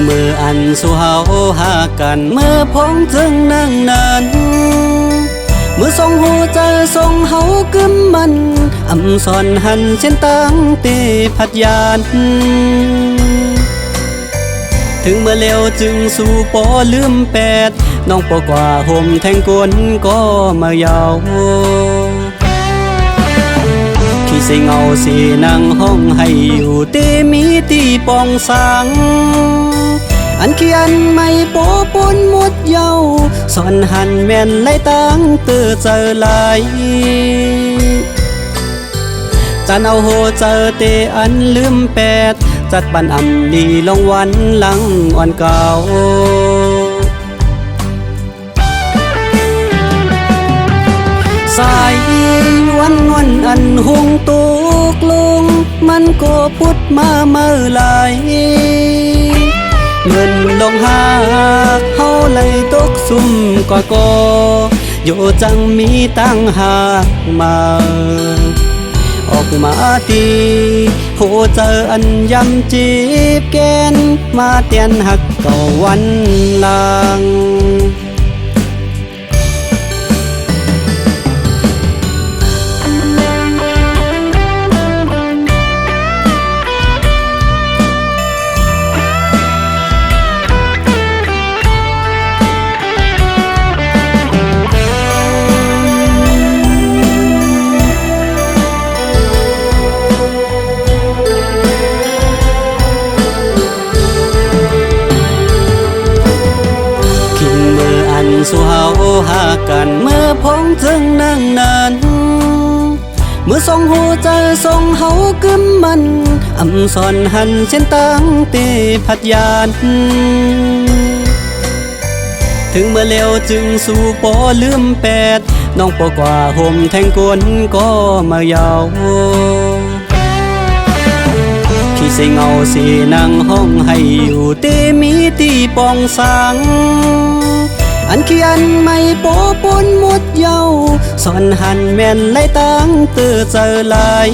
มืออันสู่เฮาหากันเมื่อพ้องถึงนั่งนั้นเมื่อทรงหูใจทรงเฮากึมมันอำสอนหันเช่นตั้งตีพัดยานถึงเมื่อเร็วจึงสู่ปอลืมแปดน้องปอกว่าห่มแทงกลก็มายาวที่สิเงาสีนั่งห้องให้อยู่ตีมีตีปองสังอันเขียนไม่โปปนหมดเยาสอนหันแม่นไล่ตั้งเตือเจอลายจันเอาโหเจอเตอันลืมแปดจัดบันอำดีลงวันหลังวันเก่าสายวันอันหงตุกลุงมันก็พุดมาเมื่อไหลเงินลงหากเฮาเลยตกซุ่มก็อยู่จังมีตั้งหากมาออกมาตีโหเจออันยำจีบแกนมาเตียนหักก็วันหลังสู่เฮาหากันเมื่อพ้องถึงนั่งนั้นเมื่อทรงหูใจทรงเฮากึมมันอำสอนหันเช่นตั้งตีพัดยานถึงเมื่อเร็วจึงสู่ปอลืมแปดน้องปอกว่าห่มแทงกลก็มายาวที่สิเงาสีนั่งห้องให้อยู่ตีมีตีปองสังอันเขียนไม่โปปนหมดเยาสอนหันแม่นไล่ตั้งเตือเจอลาย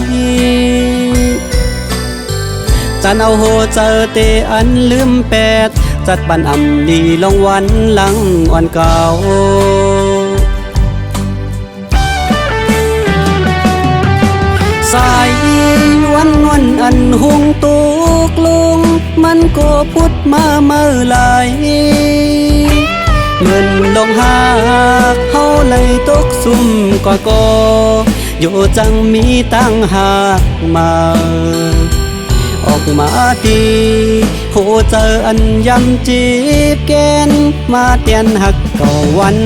จันเอาโหเจอเตอันลืมแปดจัดบันอำดีลงวันหลังวันเก่าสายวันอันหงตุกลุงมันก็พุดมาเมื่อไหลเงินลงหากเฮาเลยตกซุ่มก็อยู่จังมีตั้งหากมาออกมาตีโหเจออันยำจีบแกนมาเตียนหักก็วัน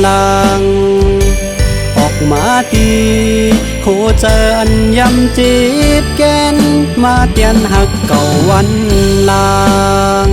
หลังออกมาตีโหเจออันยำจีบแกนมาเตียนหักก็วันหลัง